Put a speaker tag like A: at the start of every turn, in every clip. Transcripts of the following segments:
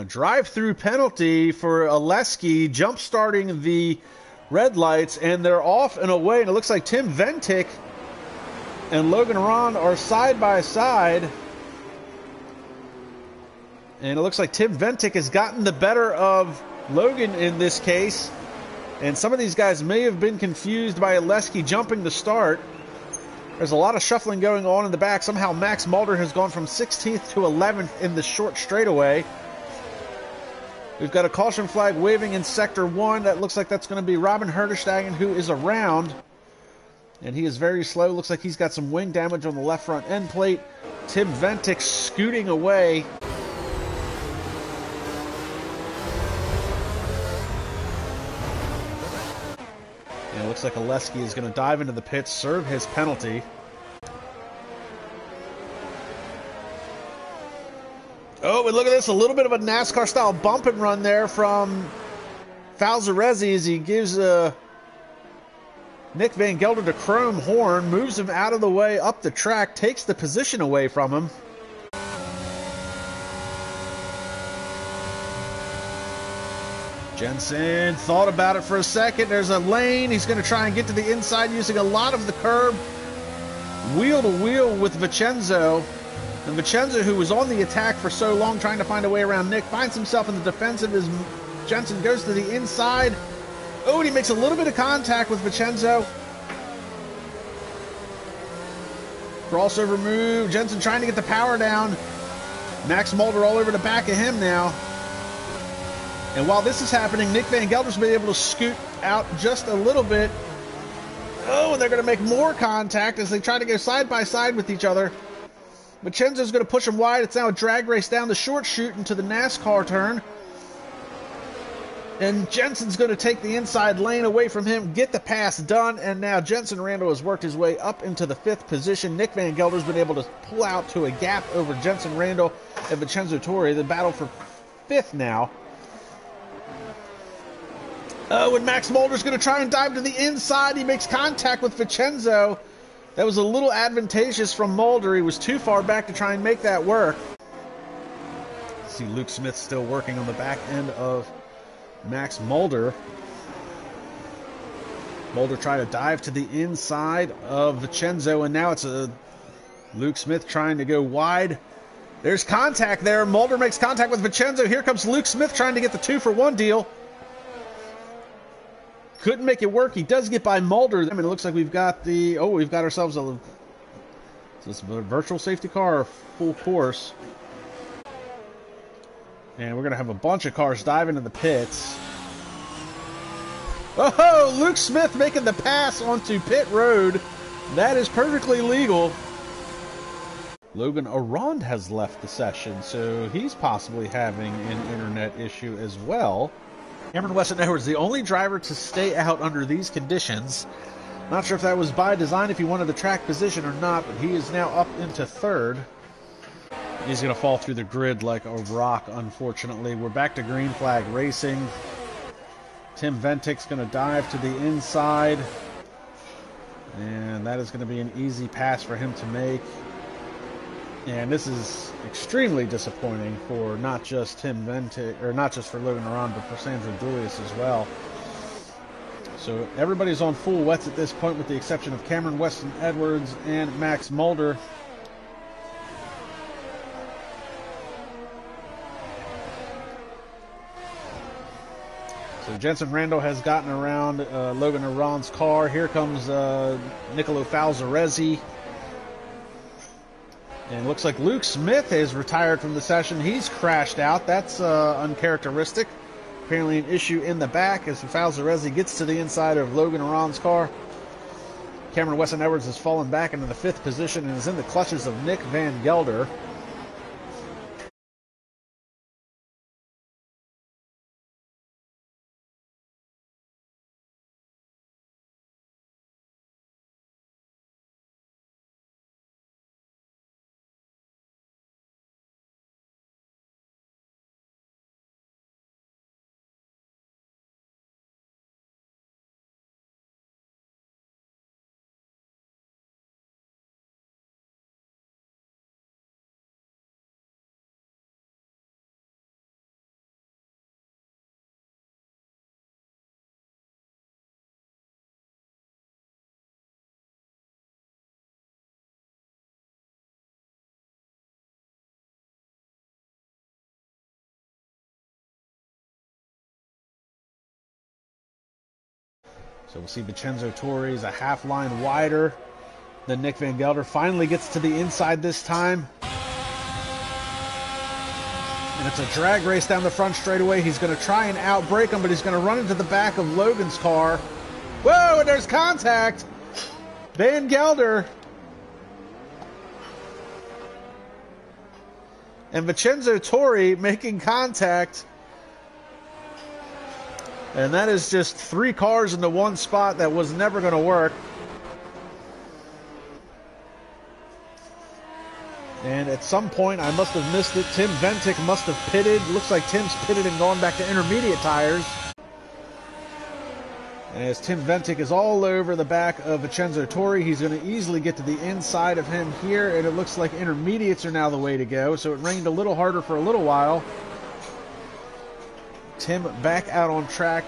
A: drive-through penalty for Oleski jump-starting the red lights, and they're off and away, and it looks like Tim Ventic and Logan Ron are side by side. And it looks like Tim Ventic has gotten the better of Logan in this case. And some of these guys may have been confused by Oleski jumping the start. There's a lot of shuffling going on in the back. Somehow Max Mulder has gone from 16th to 11th in the short straightaway. We've got a caution flag waving in Sector 1. That looks like that's going to be Robin Herdestagen, who is around. And he is very slow. Looks like he's got some wing damage on the left front end plate. Tim Ventic scooting away. And it looks like Oleski is going to dive into the pits, serve his penalty. Oh, and look at this. A little bit of a NASCAR-style bump and run there from Falzarezzi as he gives Nick Van Gelder the chrome horn, moves him out of the way up the track, takes the position away from him. Jensen thought about it for a second. There's a lane. He's going to try and get to the inside using a lot of the curb. Wheel to wheel with Vincenzo. And Vincenzo, who was on the attack for so long trying to find a way around Nick, finds himself in the defensive as Jensen goes to the inside. Oh, and he makes a little bit of contact with Vincenzo. Crossover move. Jensen trying to get the power down. Max Mulder all over the back of him now. And while this is happening, Nick Van Gelder's been able to scoot out just a little bit. Oh, and they're going to make more contact as they try to go side by side with each other. Vincenzo's going to push him wide. It's now a drag race down the short chute into the NASCAR turn. And Jensen's going to take the inside lane away from him, get the pass done, and now Jensen Randall has worked his way up into the 5th position. Nick Van Gelder's been able to pull out to a gap over Jensen Randall and Vincenzo Torre. The battle for 5th now. Oh, and Max Mulder's going to try and dive to the inside. He makes contact with Vincenzo. That was a little advantageous from Mulder. He was too far back to try and make that work. See Luke Smith still working on the back end of Max Mulder. Mulder tried to dive to the inside of Vincenzo, and now it's a Luke Smith trying to go wide. There's contact there. Mulder makes contact with Vincenzo. Here comes Luke Smith trying to get the 2-for-1 deal. Couldn't make it work. He does get by Mulder. I mean, it looks like we've got the... Oh, we've got ourselves a... Is this a virtual safety car or full course? And we're going to have a bunch of cars dive into the pits. Oh, Luke Smith making the pass onto pit road. That is perfectly legal. Logan Arond has left the session, so he's possibly having an internet issue as well. Cameron Weston Edwards, the only driver to stay out under these conditions. Not sure if that was by design, if he wanted the track position or not, but he is now up into 3rd. He's going to fall through the grid like a rock, unfortunately. We're back to green flag racing. Tim Ventic's going to dive to the inside. And that is going to be an easy pass for him to make. And this is extremely disappointing for not just Tim Ventic, or not just for Logan Aron, but for Sandro Doulis as well. So everybody's on full wets at this point, with the exception of Cameron Weston Edwards and Max Mulder. So Jensen Randall has gotten around Logan Aron's car. Here comes Nicolo Falzarezzi. And it looks like Luke Smith is retired from the session. He's crashed out. That's uncharacteristic. Apparently an issue in the back as Falzarezzi gets to the inside of Logan Aron's car. Cameron Weston Edwards has fallen back into the 5th position and is in the clutches of Nick Van Gelder. So we'll see Vincenzo Torre is a half line wider than Nick Van Gelder. Finally gets to the inside this time. And it's a drag race down the front straightaway. He's going to try and outbrake him, but he's going to run into the back of Logan's car. Whoa, and there's contact. Van Gelder and Vincenzo Torre making contact. And that is just 3 cars into one spot that was never going to work. And at some point, I must have missed it. Tim Ventic must have pitted. Looks like Tim's pitted and gone back to intermediate tires. As Tim Ventic is all over the back of Vincenzo Torre, he's going to easily get to the inside of him here, and it looks like intermediates are now the way to go. So it rained a little harder for a little while. Tim back out on track,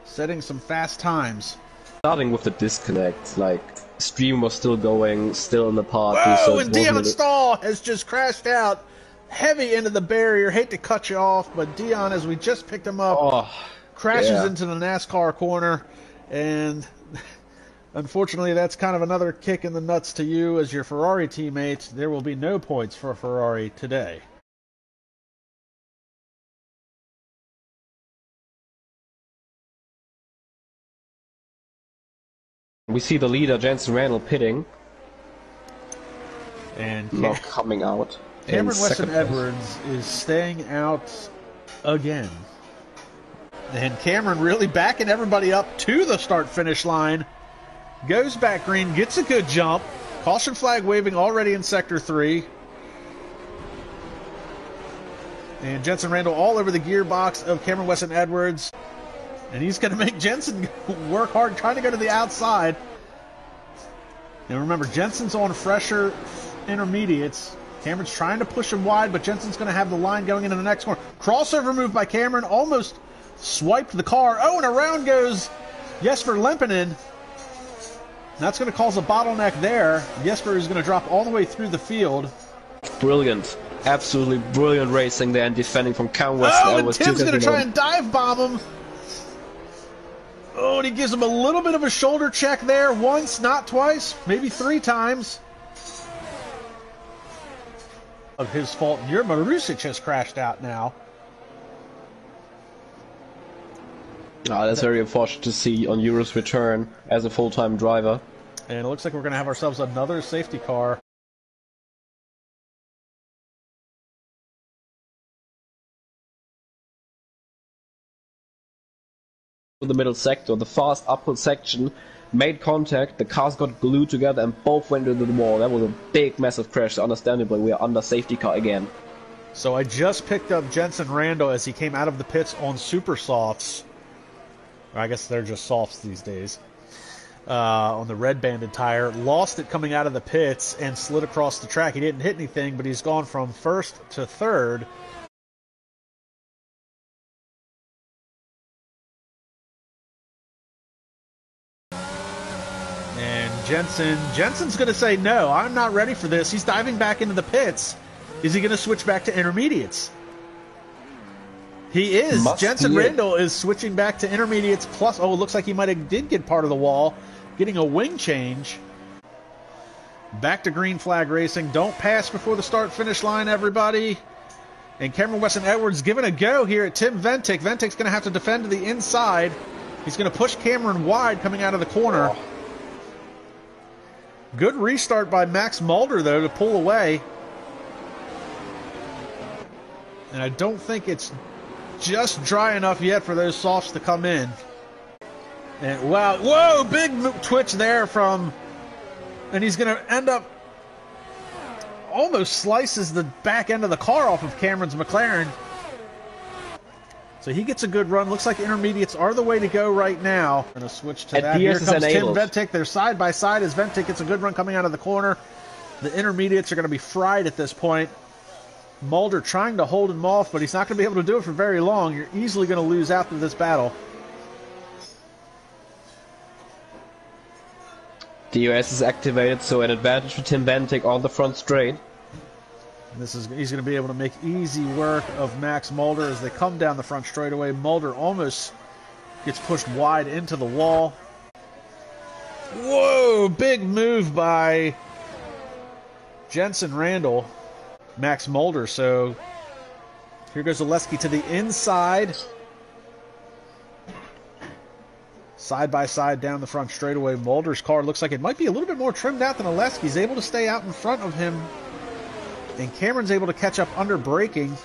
A: setting some fast times.
B: Starting with the disconnect, like, stream was still going, still in the party.
A: Whoa,
B: so
A: and Dion Stahl has just crashed out heavy into the barrier. Hate to cut you off, but Dion, as we just picked him up, crashes into the NASCAR corner, and unfortunately that's kind of another kick in the nuts to you as your Ferrari teammate. There will be no points for Ferrari today.
B: We see the leader, Jensen Randall, pitting.
A: And
B: not coming out.
A: Cameron Weston Edwards is staying out again. And Cameron really backing everybody up to the start-finish line. Goes back green, gets a good jump. Caution flag waving already in Sector 3. And Jensen Randall all over the gearbox of Cameron Weston Edwards. And he's going to make Jensen work hard, trying to go to the outside. And remember, Jensen's on fresher intermediates. Cameron's trying to push him wide, but Jensen's going to have the line going into the next corner. Crossover move by Cameron, almost swiped the car. Oh, and around goes Jesper Lempinen. That's going to cause a bottleneck there. Jesper is going to drop all the way through the field.
B: Brilliant. Absolutely brilliant racing there and defending from Cameron Weston.
A: Oh, and Tim's going to try and dive bomb him. Oh, and he gives him a little bit of a shoulder check there. Once, not twice, maybe 3 times. Of his fault. Yerma Rusic has crashed out now.
B: That's very unfortunate to see on Euro's return as a full-time driver.
A: And it looks like we're going to have ourselves another safety car.
B: The middle sector, the fast uphill section made contact, the cars got glued together and both went into the wall. That was a big massive crash. Understandably, we are under safety car again.
A: So I just picked up Jensen Randall as he came out of the pits on super softs. Or I guess they're just softs these days. On the red banded tire, lost it coming out of the pits and slid across the track. He didn't hit anything, but he's gone from first to third. Jensen's going to say, no, I'm not ready for this. He's diving back into the pits. Is he going to switch back to intermediates? He is. Jensen Randall is switching back to intermediates plus. Oh, it looks like he did get part of the wall, getting a wing change. Back to green flag racing. Don't pass before the start-finish line, everybody. And Cameron Weston Edwards giving a go here at Tim Ventic. Ventic's going to have to defend to the inside. He's going to push Cameron wide coming out of the corner. Good restart by Max Mulder, though, to pull away. And I don't think it's just dry enough yet for those softs to come in. And wow, whoa, big twitch there from, and he's going to end up, almost slices the back end of the car off of Cameron's McLaren. So he gets a good run. Looks like intermediates are the way to go right now. Going to switch to that. Here comes Tim Ventic. They're side by side as Ventic gets a good run coming out of the corner. The intermediates are going to be fried at this point. Mulder trying to hold him off, but he's not going to be able to do it for very long. You're easily going to lose after this battle.
B: DOS is activated, so an advantage for Tim Ventic on the front straight.
A: He's going to be able to make easy work of Max Mulder as they come down the front straightaway. Mulder almost Gets pushed wide into the wall. Whoa, big move by Jensen Randall. Max Mulder, so here goes Oleski to the inside. Side by side down the front straightaway. Mulder's car looks like it might be a little bit more trimmed out than Oleski's. Able to stay out in front of him. And Cameron's able to catch up under braking.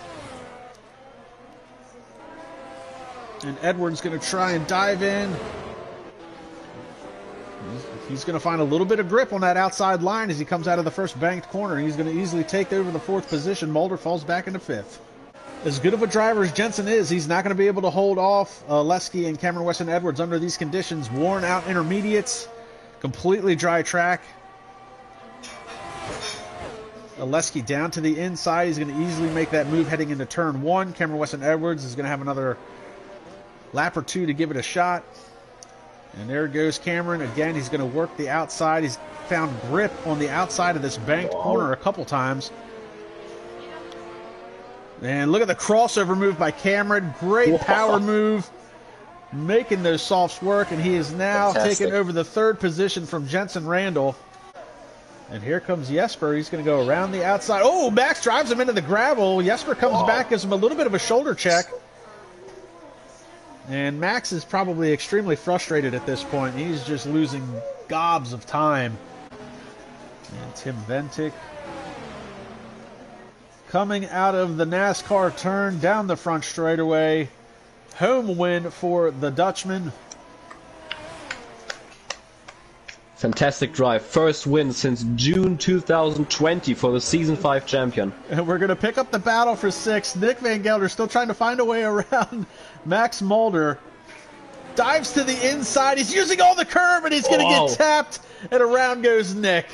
A: And Edwards going to try and dive in. He's going to find a little bit of grip on that outside line as he comes out of the first banked corner. He's going to easily take over the 4th position. Mulder falls back into 5th. As good of a driver as Jensen is, he's not going to be able to hold off Oleski and Cameron Weston Edwards under these conditions. Worn out intermediates, completely dry track. Oleski down to the inside. He's going to easily make that move heading into turn 1. Cameron Weston Edwards is going to have another lap or 2 to give it a shot. And there goes Cameron. Again, he's going to work the outside. He's found grip on the outside of this banked corner a couple times. And look at the crossover move by Cameron. Great power move. Making those softs work. And he is now taking over the 3rd position from Jensen Randall. And here comes Jesper. He's going to go around the outside. Oh, Max drives him into the gravel. Jesper comes back, gives him a little bit of a shoulder check. And Max is probably extremely frustrated at this point. He's just losing gobs of time. And Tim Ventic coming out of the NASCAR turn down the front straightaway. Home win for the Dutchman.
B: Fantastic drive. First win since June 2020 for the Season 5 champion.
A: And we're going to pick up the battle for 6. Nick Van Gelder still trying to find a way around Max Mulder. Dives to the inside. He's using all the curve, and he's going to get tapped. And around goes Nick.